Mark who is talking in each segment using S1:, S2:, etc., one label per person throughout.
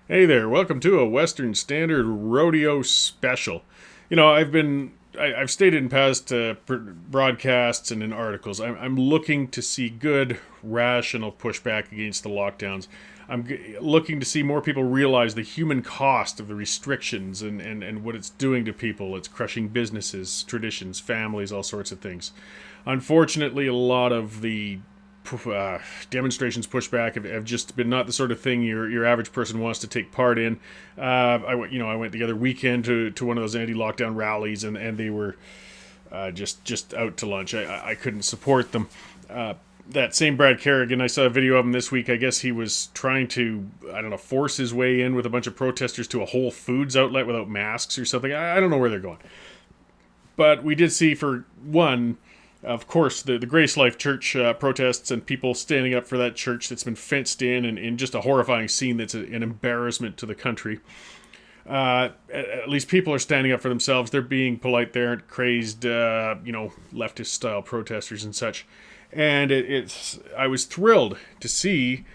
S1: Hey there, welcome to a Western Standard Rodeo special. I've stated in past broadcasts and in articles, I'm looking to see good, rational pushback against the lockdowns. Looking to see more people realize the human cost of the restrictions and what it's doing to people. It's crushing businesses, traditions, families, all sorts of things. Unfortunately, a lot of the demonstrations, pushback have just been not the sort of thing your average person wants to take part in. I went the other weekend to one of those anti-lockdown rallies, and they were just out to lunch. I couldn't support them. That same Brad Kerrigan, I saw a video of him this week. I guess he was trying to, I don't know, force his way in with a bunch of protesters to a Whole Foods outlet without masks or something. I don't know where they're going. But we did see, for one, of course, the Grace Life Church protests and people standing up for that church that's been fenced in, and in just a horrifying scene that's an embarrassment to the country. At least people are standing up for themselves. They're being polite. They aren't crazed, leftist-style protesters and such. And I was thrilled to see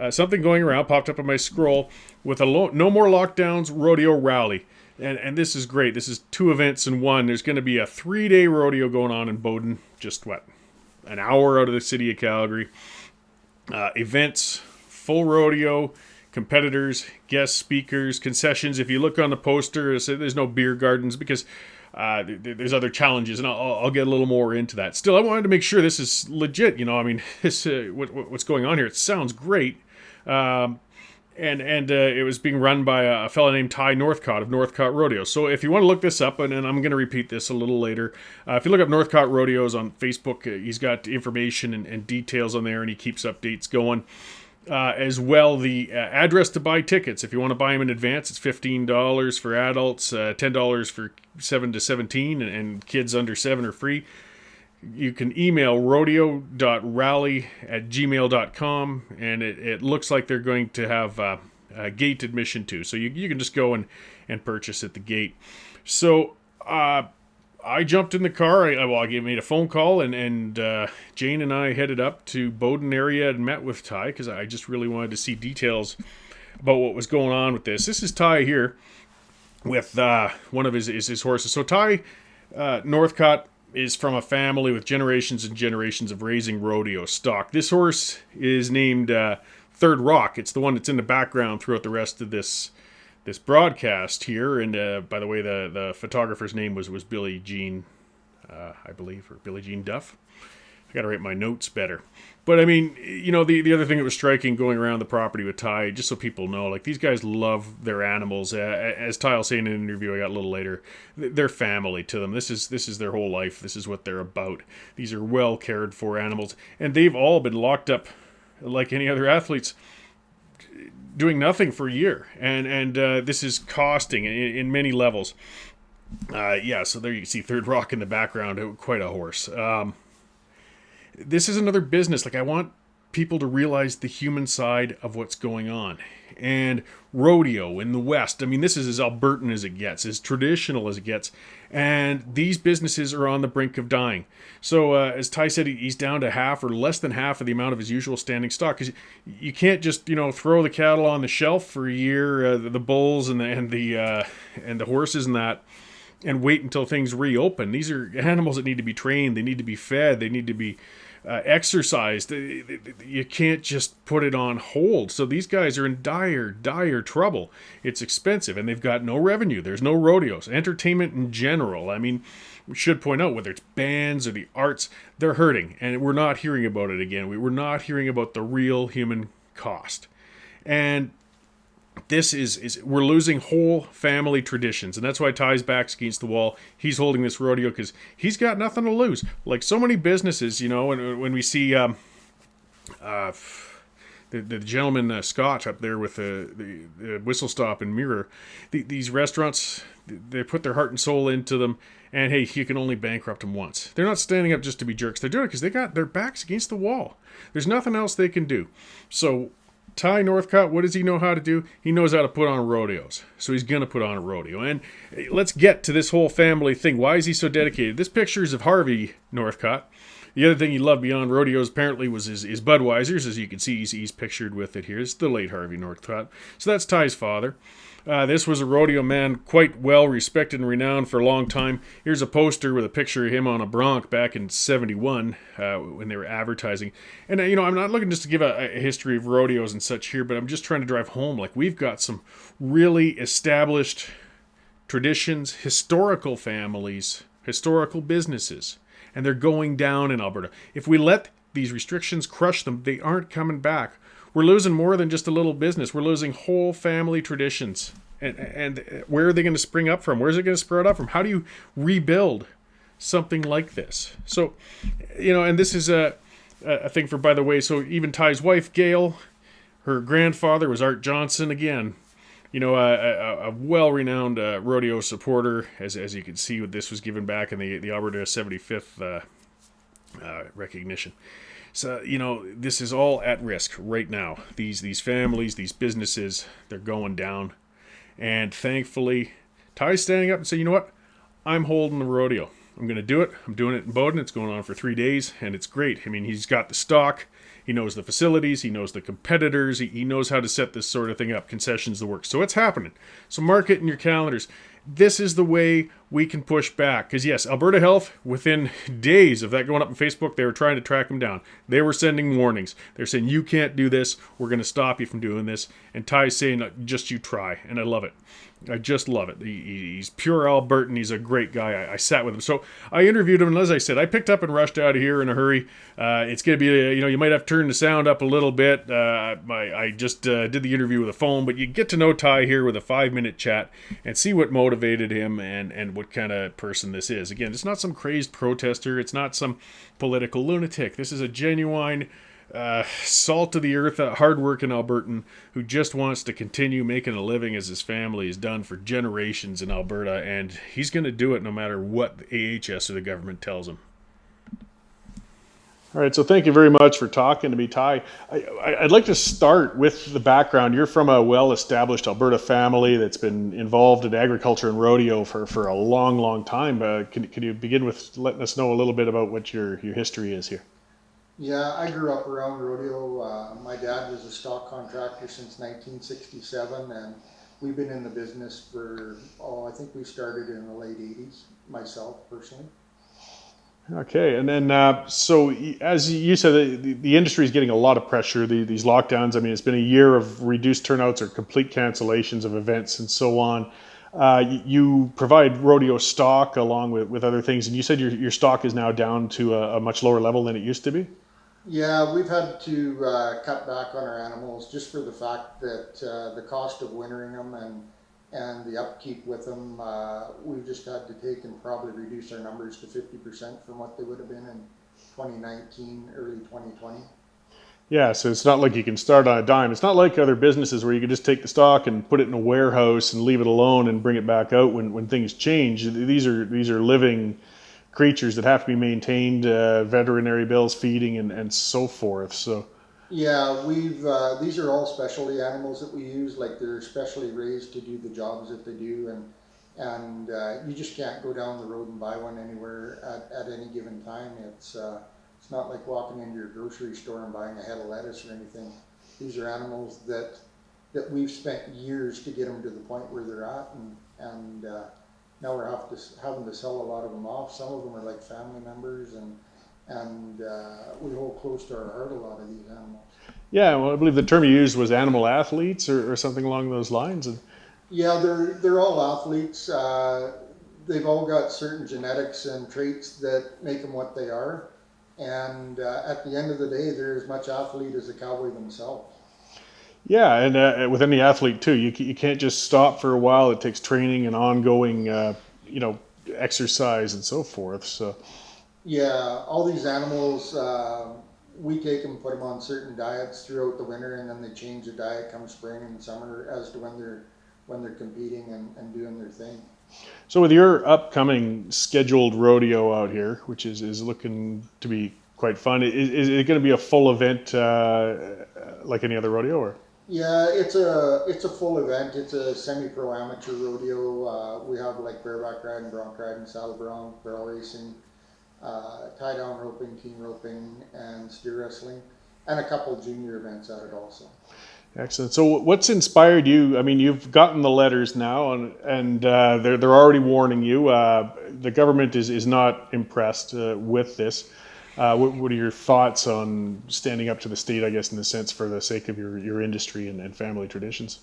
S1: something going around, popped up on my scroll, with a no more lockdowns rodeo rally. And this is great. This is two events in one. There's going to be a 3-day rodeo going on in Bowden, just an hour out of the city of Calgary. Events, full rodeo, competitors, guest speakers, concessions. If you look on the poster, there's no beer gardens because there's other challenges, and I'll get a little more into that. Still, I wanted to make sure this is legit. What's going on here? It sounds great. And it was being run by a fellow named Ty Northcott of Northcott Rodeos. So if you want to look this up, and I'm going to repeat this a little later, if you look up Northcott Rodeos on Facebook, he's got information and details on there, and he keeps updates going. As well, the address to buy tickets. If you want to buy them in advance, it's $15 for adults, $10 for 7 to 17, and kids under 7 are free. You can email rodeo.rally@gmail.com, and it looks like they're going to have a gate admission too. So you can just go and purchase at the gate. So I jumped in the car. I made a phone call, and Jane and I headed up to Bowden area and met with Ty because I just really wanted to see details about what was going on with this. This is Ty here with one of his horses. So Ty Northcott is from a family with generations and generations of raising rodeo stock. This horse is named Third Rock. It's the one that's in the background throughout the rest of this broadcast here. And by the way, the photographer's name was Billie Jean, I believe, or Billie Jean Duff. I got to write my notes better. But I mean, the other thing that was striking going around the property with Ty, just so people know, like, these guys love their animals. As Ty will say in an interview I got a little later, they're family to them. This is their whole life. This is what they're about. These are well cared for animals, and they've all been locked up like any other athletes, doing nothing for a year, and this is costing in many levels. So there you see Third Rock in the background, quite a horse. This is another business. Like, I want people to realize the human side of what's going on. And rodeo in the West, I mean, this is as Albertan as it gets, as traditional as it gets. And these businesses are on the brink of dying. So as Ty said, he's down to half or less than half of the amount of his usual standing stock. Because you can't just, throw the cattle on the shelf for a year, the bulls and the horses and that, and wait until things reopen. These are animals that need to be trained. They need to be fed. They need to be exercised. You can't just put it on hold. So these guys are in dire trouble. It's expensive, and they've got no revenue. There's no rodeos. Entertainment in general, I mean, we should point out, whether it's bands or the arts, they're hurting, and we're not hearing about it again. We're not hearing about the real human cost. And this is we're losing whole family traditions, and that's why Ty's back's against the wall. He's holding this rodeo because he's got nothing to lose. Like so many businesses, when we see the gentleman Scott up there with the whistle stop and mirror, these restaurants, they put their heart and soul into them, and hey, you can only bankrupt them once. They're not standing up just to be jerks. They're doing it because they got their backs against the wall. There's nothing else they can do. So Ty Northcott, what does he know how to do? He knows how to put on rodeos. So he's going to put on a rodeo. And let's get to this whole family thing. Why is he so dedicated? This picture is of Harvey Northcott. The other thing he loved beyond rodeos apparently was his Budweisers. As you can see, he's pictured with it here. It's the late Harvey Northcott. So that's Ty's father. This was a rodeo man, quite well respected and renowned for a long time. Here's a poster with a picture of him on a bronc back in '71 when they were advertising. And, I'm not looking just to give a history of rodeos and such here, but I'm just trying to drive home. Like, we've got some really established traditions, historical families, historical businesses, and they're going down in Alberta. If we let these restrictions crush them, they aren't coming back. We're losing more than just a little business. We're losing whole family traditions. And where are they going to spring up from? Where's it going to sprout up from? How do you rebuild something like this? So, and this is a thing for, by the way, so even Ty's wife, Gail, her grandfather was Art Johnson again. A well-renowned rodeo supporter, as you can see, this was given back in the Alberta 75th recognition. So, this is all at risk right now. These families, these businesses, they're going down. And thankfully, Ty's standing up and saying, you know what? I'm holding the rodeo. I'm going to do it. I'm doing it in Bowden. It's going on for 3 days, and it's great. I mean, he's got the stock. He knows the facilities. He knows the competitors. He knows how to set this sort of thing up. Concessions, the works. So it's happening. So mark it in your calendars. This is the way we can push back. Because, yes, Alberta Health, within days of that going up on Facebook, they were trying to track him down. They were sending warnings. They're saying, you can't do this. We're going to stop you from doing this. And Ty's saying, just you try. And I love it. I just love it. He's pure Albertan. He's a great guy. I sat with him. So I interviewed him, and as I said, I picked up and rushed out of here in a hurry. It's going to be, you might have to turn the sound up a little bit. I just did the interview with a phone, but you get to know Ty here with a 5-minute chat and see what motivated him and what kind of person this is. Again, it's not some crazed protester. It's not some political lunatic. This is a genuine salt of the earth, hard-working Albertan who just wants to continue making a living as his family has done for generations in Alberta, and he's going to do it no matter what the AHS or the government tells him. All right, so thank you very much for talking to me, Ty. I'd like to start with the background. You're from a well-established Alberta family that's been involved in agriculture and rodeo for a long, long time. Can you begin with letting us know a little bit about what your history is here?
S2: Yeah, I grew up around rodeo. My dad was a stock contractor since 1967, and we've been in the business for, I think we started in the late 80s, myself personally.
S1: Okay, and then so as you said, the industry is getting a lot of pressure. These lockdowns, I mean, it's been a year of reduced turnouts or complete cancellations of events and so on. You provide rodeo stock along with other things, and you said your stock is now down to a much lower level than it used to be?
S2: Yeah, we've had to cut back on our animals just for the fact that the cost of wintering them and the upkeep with them, we've just had to take and probably reduce our numbers to 50% from what they would have been in 2019, early 2020.
S1: Yeah, so it's not like you can start on a dime. It's not like other businesses where you can just take the stock and put it in a warehouse and leave it alone and bring it back out when things change. These are living creatures that have to be maintained, veterinary bills, feeding, and so forth. So
S2: yeah, these are all specialty animals that we use. Like, they're specially raised to do the jobs that they do, and you just can't go down the road and buy one anywhere at any given time. It's not like walking into your grocery store and buying a head of lettuce or anything. These are animals that we've spent years to get them to the point where they're at, and now we're having to sell a lot of them off. Some of them are like family members, and we hold close to our heart a lot of these animals.
S1: Yeah, well, I believe the term you used was animal athletes or something along those lines.
S2: Yeah, they're all athletes. They've all got certain genetics and traits that make them what they are. And at the end of the day, they're as much athlete as a cowboy themselves.
S1: Yeah, and with any athlete too, you can't just stop for a while. It takes training and ongoing, exercise and so forth. So
S2: yeah, all these animals, we take them, put them on certain diets throughout the winter, and then they change the diet come spring and summer as to when they're competing and doing their thing.
S1: So with your upcoming scheduled rodeo out here, which is looking to be quite fun, is it going to be a full event like any other rodeo? Or?
S2: Yeah, it's a full event. It's a semi-pro amateur rodeo. We have like bareback riding, bronc riding, saddle bronc, barrel racing, tie-down roping, team roping, and steer wrestling, and a couple junior events at it also.
S1: Excellent. So, what's inspired you? I mean, you've gotten the letters now, and they're already warning you. The government is not impressed with this. What are your thoughts on standing up to the state? I guess in the sense for the sake of your industry and family traditions.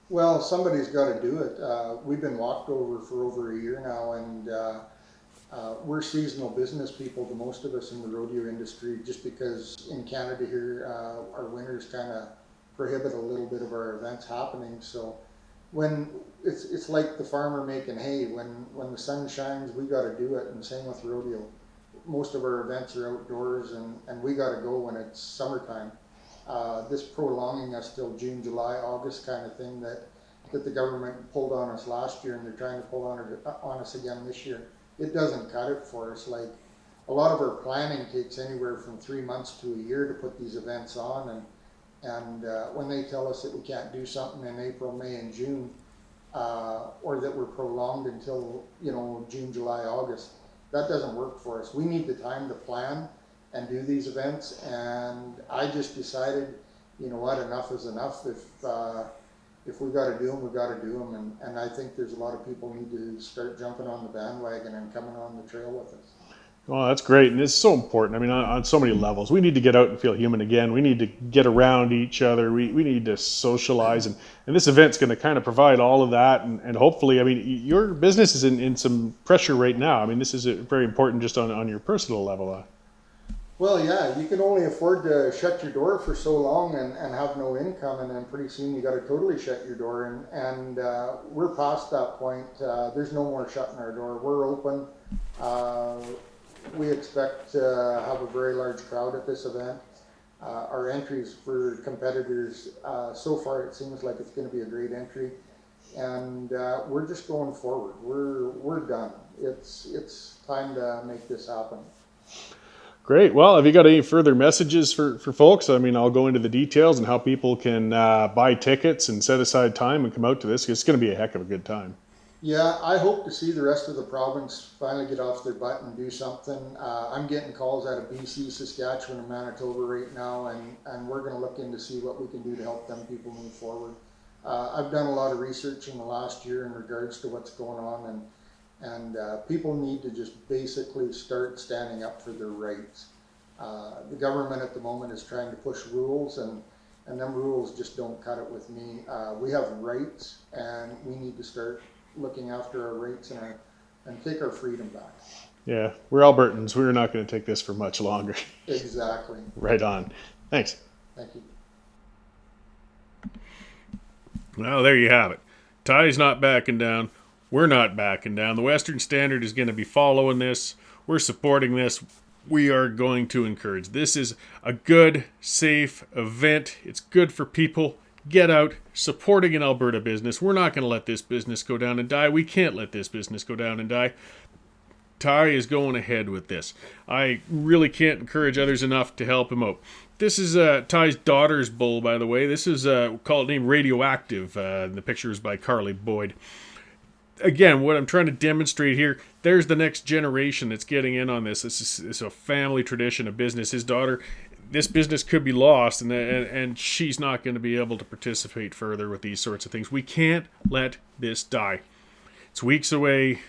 S2: Well, somebody's got to do it. We've been walked over for over a year now, and we're seasonal business people, the most of us in the rodeo industry, just because in Canada here, our winters kind of prohibit a little bit of our events happening. So when it's like the farmer making hay, when the sun shines, we got to do it, and same with rodeo. Most of our events are outdoors, and we got to go when it's summertime. This prolonging us till June, July, August kind of thing that the government pulled on us last year, and they're trying to pull on us again this year. It doesn't cut it for us. Like, a lot of our planning takes anywhere from 3 months to a year to put these events on, and when they tell us that we can't do something in April, May, and June, or that we're prolonged until June, July, August, that doesn't work for us. We need the time to plan and do these events, and I just decided, you know what, enough is enough. If we got to do them, we got to do them, and I think there's a lot of people need to start jumping on the bandwagon and coming on the trail with us.
S1: Well, that's great, and it's so important. I mean, on so many levels, we need to get out and feel human again. We need to get around each other. We need to socialize, and this event's going to kind of provide all of that. And hopefully, I mean, your business is in some pressure right now. I mean, this is very important just on your personal level.
S2: Well, yeah, you can only afford to shut your door for so long and have no income, and then pretty soon you got to totally shut your door. And we're past that point. There's no more shutting our door. We're open. We expect to have a very large crowd at this event. Our entries for competitors, so far it seems like it's going to be a great entry, and we're just going forward. We're done. It's time to make this happen.
S1: Great. Well, have you got any further messages for folks? I mean, I'll go into the details and how people can buy tickets and set aside time and come out to this. It's going to be a heck of a good time.
S2: Yeah, I hope to see the rest of the province finally get off their butt and do something. I'm getting calls out of BC, Saskatchewan, and Manitoba right now, and we're going to look in to see what we can do to help them people move forward. I've done a lot of research in the last year in regards to what's going on, and people need to just basically start standing up for their rights. The government at the moment is trying to push rules, and them rules just don't cut it with me. We have rights, and we need to start looking after our rights and take our freedom back.
S1: Yeah, we're Albertans. We're not going to take this for much longer.
S2: Exactly.
S1: Right on. Thanks.
S2: Thank you.
S1: Well, there you have it. Ty's not backing down. We're not backing down. The Western Standard is going to be following this. We're supporting this. We are going to encourage. This is a good, safe event. It's good for people. Get out, supporting an Alberta business. We're not going to let this business go down and die. We can't let this business go down and die. Ty is going ahead with this. I really can't encourage others enough to help him out. This is Ty's daughter's bull, by the way. This is named Radioactive. The picture is by Carly Boyd. Again, what I'm trying to demonstrate here, there's the next generation that's getting in on this. This is a family tradition, a business. His daughter, this business could be lost, and she's not going to be able to participate further with these sorts of things. We can't let this die. It's weeks away.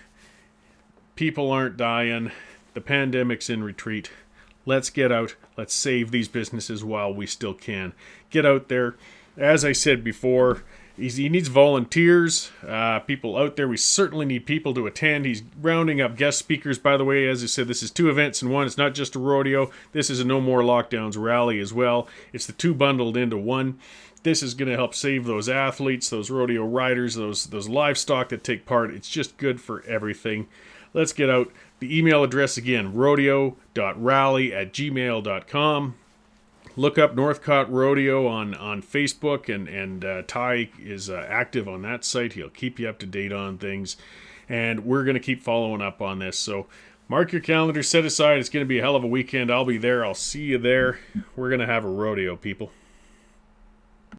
S1: People aren't dying. The pandemic's in retreat. Let's get out. Let's save these businesses while we still can. Get out there. As I said before, he needs volunteers, people out there. We certainly need people to attend. He's rounding up guest speakers, by the way. As I said, this is 2 events in one. It's not just a rodeo. This is a No More Lockdowns rally as well. It's the 2 bundled into one. This is going to help save those athletes, those rodeo riders, those livestock that take part. It's just good for everything. Let's get out. The email address again, rodeo.rally@gmail.com. Look up Northcott Rodeo on Facebook, and Ty is active on that site. He'll keep you up to date on things, and we're going to keep following up on this. So mark your calendar, set aside. It's going to be a hell of a weekend. I'll be there. I'll see you there. We're going to have a rodeo, people.